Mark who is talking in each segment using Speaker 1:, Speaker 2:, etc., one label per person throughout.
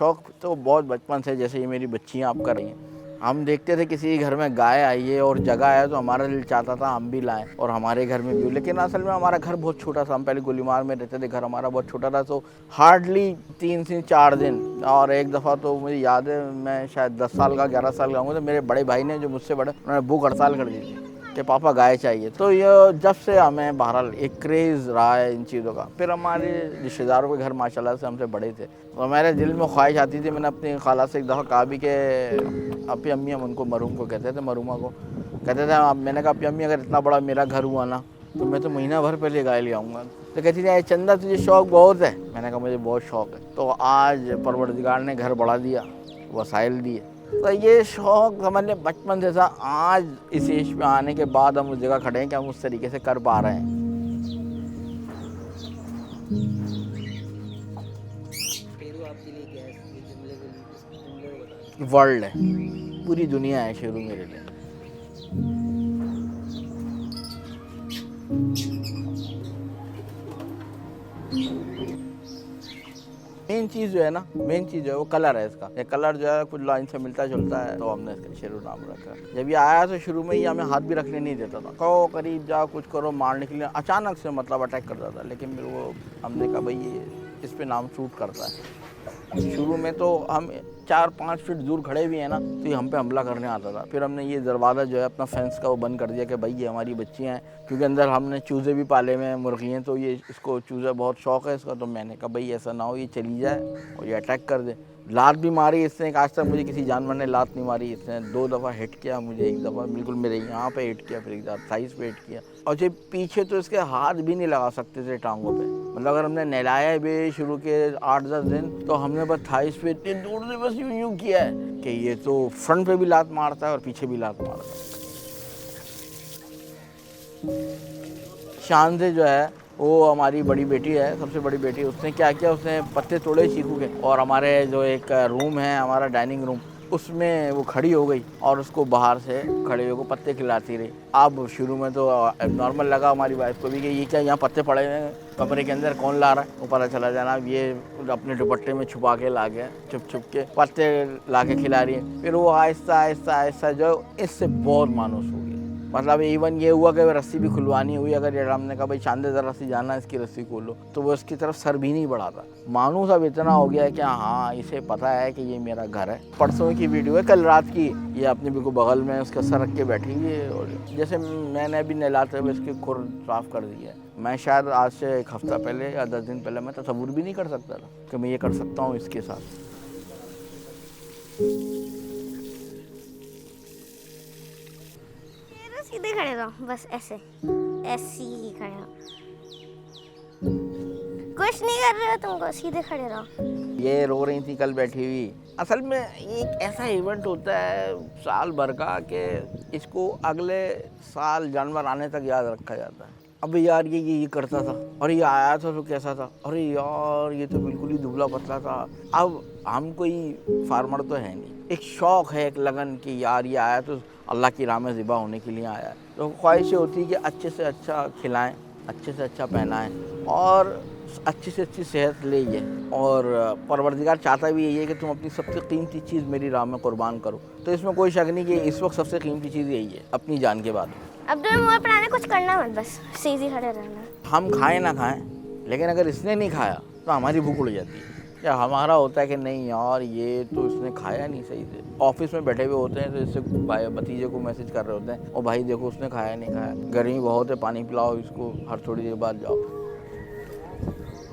Speaker 1: शौक़ तो बहुत बचपन से, जैसे ये मेरी बच्चियाँ आप कर रही हैं। हम देखते थे किसी घर में गाय आई है और जगह है तो हमारा दिल चाहता था हम भी लाएं और हमारे घर में भी हो, लेकिन असल में हमारा घर बहुत छोटा था। हम पहले गुलीमार में रहते थे, घर हमारा बहुत छोटा था, तो हार्डली 3 से 4 दिन। और एक दफ़ा तो मुझे याद है, मैं शायद 10 साल का 11 साल का हूँ, तो मेरे बड़े भाई ने, जो मुझसे बड़े, उन्होंने भूख हड़ताल कर दी थी कि पापा गाय चाहिए। तो ये जब से हमें बहरहाल एक क्रेज़ रहा है इन चीज़ों का। फिर हमारे रिश्तेदारों के घर माशाल्लाह से हमसे बड़े थे, तो मेरे दिल में ख्वाहिश आती थी। मैंने अपनी खाला से एक दफ़ा कहा भी कि अपनी अम्मी, हम उनको मरूम को कहते थे, मरूमा को कहते थे, अब मैंने कहा अपनी अम्मी अगर इतना बड़ा मेरा घर हुआ ना तो मैं तो महीना भर पहले गाय ले आऊँगा। तो कहती थी चंदा तुझे शौक़ बहुत है। मैंने कहा मुझे बहुत शौक़ है। तो आज परवरदिगार ने घर बढ़ा दिया, वसाइल दिए, तो ये शौक़ हमारे बचपन से था। आज इस एज पे आने के बाद हम उस जगह खड़े हैं कि हम उस तरीके से कर पा रहे हैं।
Speaker 2: शेरू आपके लिए क्या है? ये जुमले बता।
Speaker 1: वर्ल्ड है, पूरी दुनिया है शेरू मेरे लिए। मेन चीज़ जो है ना, मेन चीज़ जो है वो कलर है इसका। ये कलर जो है कुछ लाइन से मिलता जुलता है, तो हमने इसका शेरू नाम रखा। जब ये आया तो शुरू में ही हमें हाथ भी रखने नहीं देता था, कहो करीब जाओ कुछ करो, मारने के लिए अचानक से मतलब अटैक करता था। लेकिन फिर वो हमने कहा भाई ये इस पे नाम सूट करता है। शुरू में तो हम 4-5 फीट दूर खड़े भी हैं ना तो ये हम पे हमला करने आता था। फिर हमने ये दरवाज़ा जो है अपना फेंस का वो बंद कर दिया कि भाई ये हमारी बच्चियाँ हैं, क्योंकि अंदर हमने चूज़े भी पाले हुए हैं, मुर्गियाँ, तो ये इसको चूज़ा बहुत शौक़ है इसका। तो मैंने कहा भाई ऐसा ना हो ये चली जाए और ये अटैक कर दे। लात भी मारी इसने, आज तक मुझे किसी जानवर ने लात नहीं मारी। इसने 2 दफ़ा हिट किया मुझे, एक दफ़ा बिल्कुल मेरे यहाँ पे हिट किया, फिर एक दफ़ा थाइस पे हिट किया। और जो पीछे तो इसके हाथ भी नहीं लगा सकते थे टांगों पे। मतलब अगर हमने नहलाया भी शुरू के 8-10 दिन तो हमने बस थाइस पे इतनी दूर से बस यूँ किया है कि ये तो फ्रंट पे भी लात मारता है और पीछे भी लात मारता है। शान से जो है वो हमारी बड़ी बेटी है, सबसे बड़ी बेटी। उसने क्या किया, उसने पत्ते तोड़े चीकू के और हमारे जो एक रूम है, हमारा डाइनिंग रूम, उसमें वो खड़ी हो गई और उसको बाहर से खड़े होकर पत्ते खिलाती रही। अब शुरू में तो नॉर्मल लगा हमारी वाइफ को भी कि ये क्या यहाँ पत्ते पड़े हुए हैं कमरे के अंदर, कौन ला रहा है। वो पता चला जनाब ये अपने दुपट्टे में छुपा के ला गया, छुप छुप के पत्ते ला के खिला रही है। फिर वो आहिस्ता आहिस्ता आहिस्ता जो इससे बहुत मानूस हो गया। मतलब इवन ये हुआ कि रस्सी भी खुलवानी हुई। अगर ये हमने कहा भाई शानदार ज़रा रस्सी जाना है, इसकी रस्सी खोलो, तो वो इसकी तरफ सर भी नहीं बढ़ाता। मानूस अब इतना हो गया है कि हाँ इसे पता है कि ये मेरा घर है। परसों की वीडियो है, कल रात की। ये अपने बिल्कुल बगल में उसका सर रख के बैठी हुई है और जैसे मैंने अभी नहलाते हुए इसके खुर साफ़ कर दिया है। मैं शायद आज से 1 हफ़्ता पहले या 10 दिन पहले मैं तसव्वुर भी नहीं कर सकता था कि मैं ये कर सकता हूँ इसके साथ।
Speaker 3: सीधे खड़े रहो, बस ऐसे ऐसे ही खड़े रहो, कुछ नहीं कर रहे हो तुमको, सीधे खड़े रहो।
Speaker 1: ये रो रही थी कल बैठी हुई। असल में एक ऐसा इवेंट होता है साल भर का कि इसको अगले साल जानवर आने तक याद रखा जाता है। अब यार ये करता था और ये आया था तो कैसा था, अरे यार ये तो बिल्कुल ही दुबला पतला था। अब हम कोई फार्मर तो है नहीं, एक शौक़ है, एक लगन कि यार ये आया तो अल्लाह की राह में ज़िबा होने के लिए आया है। तो ख्वाहिश होती है कि अच्छे से अच्छा खिलाएं, अच्छे से अच्छा पहनाएं और अच्छी से अच्छी सेहत ले ये। और परवरदिगार चाहता भी यही है कि तुम अपनी सबसे कीमती चीज़ मेरी राह में कुर्बान करो। तो इसमें कोई शक नहीं कि इस वक्त सबसे कीमती चीज़ यही है, अपनी जान के बाद।
Speaker 3: अब तो मुँह पर आने कुछ करना मत, बस सीधे खड़े रहना।
Speaker 1: हम खाएं ना खाएं, लेकिन अगर इसने नहीं खाया तो हमारी भूख उड़ जाती है। या हमारा होता है कि नहीं यार ये तो इसने खाया नहीं सही से। ऑफिस में बैठे हुए होते हैं तो इससे भाई भतीजे को मैसेज कर रहे होते हैं, और भाई देखो उसने खाया नहीं खाया, गर्मी बहुत है, पानी पिलाओ इसको, हर थोड़ी देर बाद जाओ।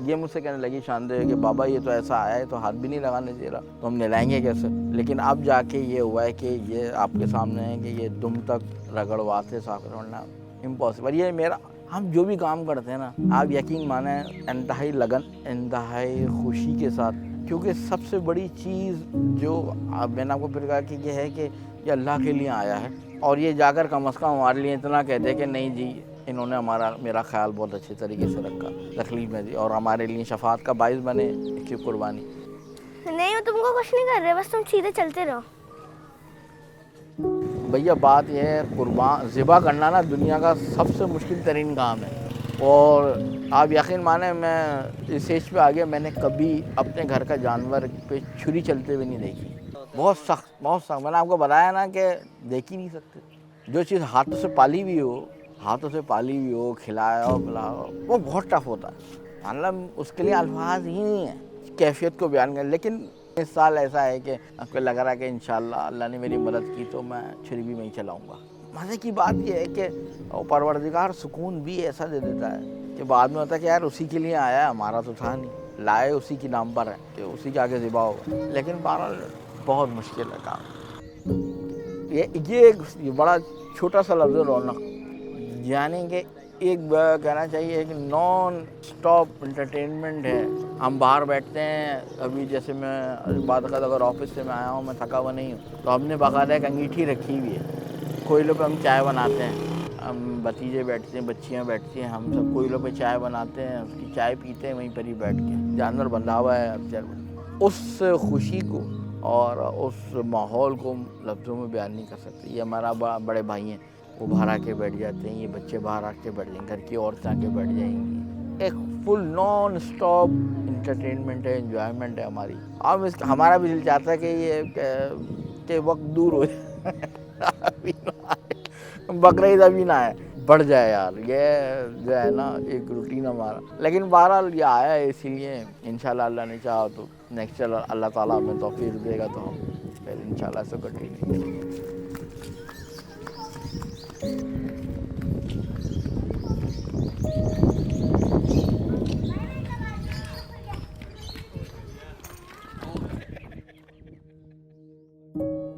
Speaker 1: ये मुझसे कहने लगी शानदेव कि बाबा ये तो ऐसा आया है तो हाथ भी नहीं लगाने दे रहा, तो हम नहलाएंगे कैसे। लेकिन अब जाके ये हुआ है कि ये आपके सामने है कि ये दुम तक रगड़वाते साफ करना इम्पॉसिबल। ये मेरा, हम जो भी काम करते हैं ना, आप यकीन माने इंतहाई लगन, इंतहाई खुशी के साथ, क्योंकि सबसे बड़ी चीज़ जो मैंने आपको फिर कहा कि ये है कि ये अल्लाह के लिए आया है। और ये जाकर कम अज़ कम हमारे लिए इतना कहते हैं कि नहीं जी इन्होंने मेरा ख्याल बहुत अच्छे तरीके से रखा, तकलीफ में दी और हमारे लिए शफात का बाइस बने इसकी कुर्बानी।
Speaker 3: नहीं वो तुमको कुछ नहीं कर रहे, बस तुम सीधे चलते रहो।
Speaker 1: भैया बात यह है, ज़िबा करना ना दुनिया का सबसे मुश्किल तरीन काम है। और आप यकीन माने मैं इस एज पे आ गया, मैंने कभी अपने घर का जानवर पे छुरी चलते हुए नहीं देखी। बहुत सख्त। मैंने आपको बताया ना कि देख ही नहीं सकते। जो चीज़ हाथों से पाली हुई हो, खिलाया हो पिलाया हो, वो बहुत टफ होता है। मतलब उसके लिए अल्फाज ही नहीं है कैफियत को बयान कर। लेकिन इस साल ऐसा है कि आपको लग रहा है कि इंशाल्लाह अल्लाह ने मेरी मदद की तो मैं छुरी भी नहीं चलाऊँगा। मज़े की बात यह है कि परवरदिगार सुकून भी ऐसा दे देता है कि बाद में होता है कि यार उसी के लिए आया है, हमारा तो था नहीं, लाए उसी के नाम पर है कि उसी के आगे ज़िबा होगा। लेकिन बहरहाल बहुत मुश्किल है काम। ये बड़ा छोटा सा लफ्ज़ है रौनक, यानी कि एक कहना चाहिए कि नॉन स्टॉप एंटरटेनमेंट है। हम बाहर बैठते हैं, अभी जैसे मैं बात कर अगर ऑफिस से मैं आया हूँ, मैं थका हुआ नहीं हूँ, तो हमने बाकायदा एक अंगीठी रखी हुई है। कोयलों पे हम चाय बनाते हैं, हम भतीजे बैठते हैं, बच्चियाँ बैठती हैं, हम सब कोयलों पे चाय बनाते हैं, उसकी चाय पीते हैं वहीं पर ही बैठ के। जानवर बंधा हुआ है। उस खुशी को और उस माहौल को लफ्ज़ों में बयान नहीं कर सकते। ये हमारा बड़े भाई हैं, वो बाहर आके बैठ जाते हैं, ये बच्चे बाहर आके बैठ जाएंगे, घर की औरतें आके बैठ जाएंगी। एक फुल नॉन स्टॉप इंटरटेनमेंट है, एंजॉयमेंट है हमारी। अब हमारा भी दिल चाहता है कि ये के वक्त दूर हो जाए अभी ना आए, बकरीद अभी ना आए, बढ़ जाए यार। ये जो है ना एक रूटीन हमारा। लेकिन बहरहाल ये आया है, इसीलिए इंशाल्लाह अल्लाह ने चाहा तो नेक्स्ट अल्लाह ताला हमें तौफीक देगा तो हम फिर इंशाल्लाह से कंटिन्यू करेंगे।